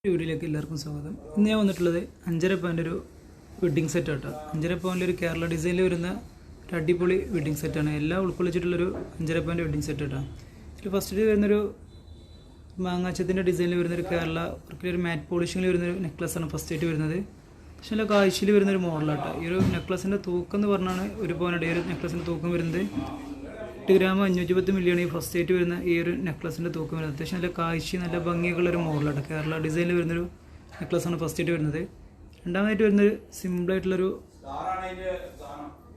വീഡിയോയിലേക്ക് എല്ലാവർക്കും സ്വാഗതം. ഇന്ന് ഞാൻ വന്നിട്ടുള്ളത് 5.5 പവൻ്റെ ഒരു വെഡ്ഡിങ് സെറ്റ് ആട്ടോ. 5.5 പവനിൽ ഒരു കേരള ഡിസൈനിൽ വരുന്ന ഒരു അടിപൊളി വെഡ്ഡിങ് സെറ്റാണ്. എല്ലാം ഉൾക്കൊള്ളിച്ചിട്ടുള്ളൊരു 5.5 പവൻ്റെ വെഡ്ഡിങ് സെറ്റ് ആട്ടോ. ഇതിൽ ഫസ്റ്റ് വരുന്നൊരു മാങ്ങാച്ചത്തിൻ്റെ ഡിസൈനിൽ വരുന്നൊരു കേരള വർക്കിലൊരു മാറ്റ് പോളിഷിങ്ങിൽ വരുന്നൊരു നെക്ലസ്സാണ് ഫസ്റ്റ് ആയിട്ട് വരുന്നത്. പക്ഷേ നല്ല കാഴ്ചയിൽ വരുന്നൊരു മോഡലാട്ടോ. ഈ ഒരു നെക്ലസിൻ്റെ തൂക്കം എന്ന് പറഞ്ഞാണ് ഒരു പവനുണ്ട്. ഈ ഒരു നെക്ലസിൻ്റെ തൂക്കം വരുന്നത് 8 ഗ്രാം 510 മില്ലിയാണ് ഈ ഫസ്റ്റ് ആയിട്ട് വരുന്ന ഈ ഒരു നെക്ലസിൻ്റെ തൂക്കം വരുന്നത്. അത്യാവശ്യം നല്ല കാഴ്ച നല്ല ഭംഗിയൊക്കെയുള്ളൊരു മോഡലാണ്. കേരള ഡിസൈനിൽ വരുന്നൊരു നെക്ലസ്സാണ് ഫസ്റ്റ് ആയിട്ട് വരുന്നത്. രണ്ടാമതായിട്ട് വരുന്നൊരു സിമ്പിളായിട്ടുള്ളൊരു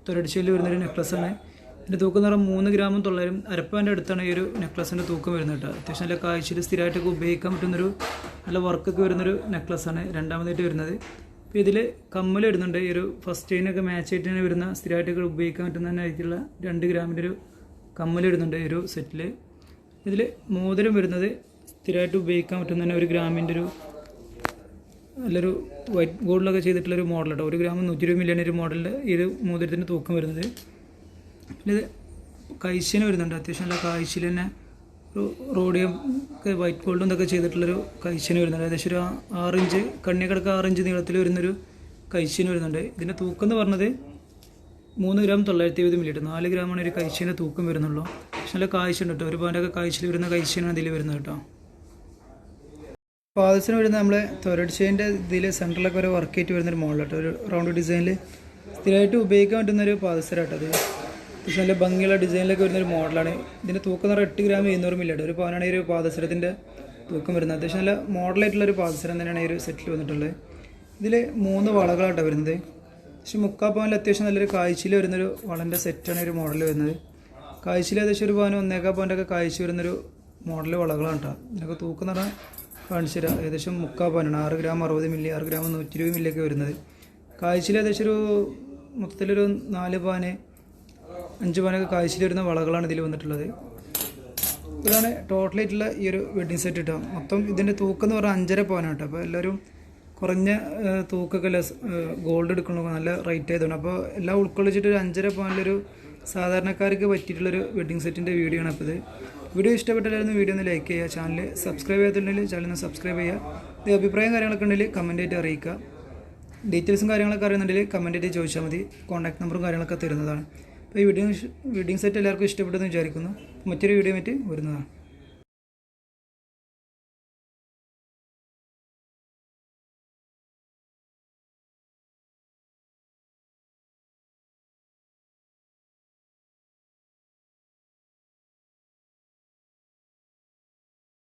തൊരടിച്ചയിൽ വരുന്നൊരു നെക്ലസ്സാണ്. ഇതിൻ്റെ തൂക്കം എന്ന് പറഞ്ഞാൽ 3 ഗ്രാമും 900 അരപ്പവൻ്റെ അടുത്താണ് ഈ ഒരു നെക്ലസിൻ്റെ തൂക്കം വരുന്നത് കേട്ടോ. അത്യാവശ്യം നല്ല കാഴ്ചയിൽ സ്ഥിരമായിട്ടൊക്കെ ഉപയോഗിക്കാൻ പറ്റുന്നൊരു നല്ല വർക്കൊക്കെ വരുന്നൊരു നെക്ലസ്സാണ് രണ്ടാമതായിട്ട് വരുന്നത്. അപ്പോൾ ഇതിൽ കമ്മൽ വരുന്നുണ്ട്. ഈ ഒരു ഫസ്റ്റ് ചെയിനൊക്കെ മാച്ച് ആയിട്ട് തന്നെ വരുന്ന സ്ഥിരമായിട്ടൊക്കെ ഉപയോഗിക്കാൻ പറ്റുന്ന തന്നെ ആയിട്ടുള്ള 2 ഗ്രാമിൻ്റെ ഒരു കമ്മൽ വരുന്നുണ്ട് ഈ ഒരു സെറ്റിൽ. ഇതിൽ മോതിരം വരുന്നത് സ്ഥിരമായിട്ട് ഉപയോഗിക്കാൻ പറ്റുന്ന തന്നെ 1 ഗ്രാമിൻ്റെ ഒരു നല്ലൊരു വൈറ്റ് ഗോൾഡിലൊക്കെ ചെയ്തിട്ടുള്ളൊരു മോഡൽ കേട്ടോ. 1 ഗ്രാം 120 മില്ലിയാണ് ഒരു മോഡലിൽ ഈ ഒരു മോതിരത്തിൻ്റെ തൂക്കം വരുന്നത്. പിന്നെ ഇത് കൈശിന് വരുന്നുണ്ട്. അത്യാവശ്യം നല്ല കാഴ്ചയിൽ തന്നെ ഒരു റോഡിയം ഒക്കെ വൈറ്റ് ഗോൾഡും ഇതൊക്കെ ചെയ്തിട്ടുള്ളൊരു കൈശിന് വരുന്നുണ്ട്. ഏകദേശം ഒരു 6 ഇഞ്ച് കണ്ണിക്കിടക്ക് 6 ഇഞ്ച് നീളത്തിൽ വരുന്നൊരു കൈശിന് വരുന്നുണ്ട്. ഇതിൻ്റെ തൂക്കം എന്ന് പറഞ്ഞത് 3 ഗ്രാം 970 മില്ലി. 4 ഗ്രാമാണ് ഒരു കൈശീൻ്റെ തൂക്കം വരുന്നുള്ളൂ. പക്ഷെ നല്ല കാഴ്ച ഉണ്ട് കേട്ടോ. ഒരു പവൻ്റെയൊക്കെ കാഴ്ചയിൽ വരുന്ന കൈശീനാണ് ഇതിൽ വരുന്നത് കേട്ടോ. പാദത്തിന് വരുന്ന നമ്മളെ തൊരടിച്ചതിൻ്റെ ഇതിൽ സെൻറ്ററിലൊക്കെ ഒരു വർക്ക് ആയിട്ട് വരുന്നൊരു മോഡൽ കേട്ടോ. ഒരു റൗണ്ട് ഡിസൈനിൽ സ്ഥിരമായിട്ട് ഉപയോഗിക്കാൻ പറ്റുന്നൊരു പാദസരം കേട്ടോ. അത് പക്ഷെ നല്ല ഭംഗിയുള്ള ഡിസൈനിലൊക്കെ വരുന്നൊരു മോഡലാണ്. ഇതിൻ്റെ തൂക്കം എന്ന് പറഞ്ഞാൽ 8 ഗ്രാം 700 മില്ലി. ഒരു പവനാണ് ഈ ഒരു പാദസരത്തിൻ്റെ തൂക്കം വരുന്നത്. അത്യാവശ്യം നല്ല മോഡലായിട്ടുള്ളൊരു പാദസരം തന്നെയാണ് ഈ ഒരു സെറ്റിൽ വന്നിട്ടുള്ളത്. ഇതിൽ 3 വളകളാട്ടോ വരുന്നത്. പക്ഷേ 3/4 പവനിൽ അത്യാവശ്യം നല്ലൊരു കാഴ്ചയിൽ വരുന്നൊരു വളൻ്റെ സെറ്റാണ് ഒരു മോഡൽ വരുന്നത്. കാഴ്ചയിൽ ഏകദേശം 1 പവന് 1/4 പവൻ്റെ ഒക്കെ കാഴ്ച വരുന്നൊരു മോഡൽ വളകളാണ് കേട്ടോ. ഇതിനൊക്കെ തൂക്കം എന്ന് പറഞ്ഞാൽ കാണിച്ചു തരാം. ഏകദേശം 3/4 പവനാണ്. 6 ഗ്രാം 60 മില്ലി, 6 ഗ്രാം 120 മില്ലിയൊക്കെ വരുന്നത്. കാഴ്ചയിൽ ഏകദേശം ഒരു മൊത്തത്തിലൊരു 4 പവന് 5 പവനൊക്കെ കാഴ്ചയിൽ വരുന്ന വളകളാണ് ഇതിൽ വന്നിട്ടുള്ളത്. ഇതാണ് ടോട്ടലായിട്ടുള്ള ഈ ഒരു വെഡ്ഡിങ് സെറ്റ് കിട്ടുക. മൊത്തം ഇതിൻ്റെ തൂക്കം എന്ന് പറഞ്ഞാൽ 5.5 പവനാണ് കേട്ടോ. അപ്പോൾ എല്ലാവരും കുറഞ്ഞ തൂക്കൊക്കെ ഗോൾഡ് എടുക്കണോ നല്ല റേറ്റ് ആയതുകൊണ്ട് അപ്പോൾ എല്ലാം ഉൾക്കൊള്ളിച്ചിട്ട് ഒരു 5.5 പവനിലൊരു സാധാരണക്കാർക്ക് പറ്റിയിട്ടുള്ളൊരു വെഡ്ഡിങ് സെറ്റിൻ്റെ വീഡിയോ ആണ്. അപ്പോൾ ഇത് വീഡിയോ ഇഷ്ടപ്പെട്ടില്ലായിരുന്നു വീഡിയോ ഒന്ന് ലൈക്ക് ചെയ്യുക. ചാനൽ സബ്സ്ക്രൈബ് ചെയ്യാത്തുണ്ടെങ്കിൽ ചാനൽ ഒന്ന് സബ്സ്ക്രൈബ് ചെയ്യുക. ഇത് അഭിപ്രായം കാര്യങ്ങളൊക്കെ ഉണ്ടെങ്കിൽ കമൻ്റ് ആയിട്ട് അറിയിക്കുക. ഡീറ്റെയിൽസും കാര്യങ്ങളൊക്കെ അറിയുന്നുണ്ടെങ്കിൽ കമൻ്റ് ആയിട്ട് ചോദിച്ചാൽ മതി. കോൺടാക്ട് നമ്പറും കാര്യങ്ങളൊക്കെ തരുന്നതാണ്. അപ്പോൾ ഈ വെഡ്ഡിങ് സെറ്റ് എല്ലാവർക്കും ഇഷ്ടപ്പെട്ടെന്ന് വിചാരിക്കുന്നു. മറ്റൊരു വീഡിയോ ആയിട്ട് വരുന്നതാണ്.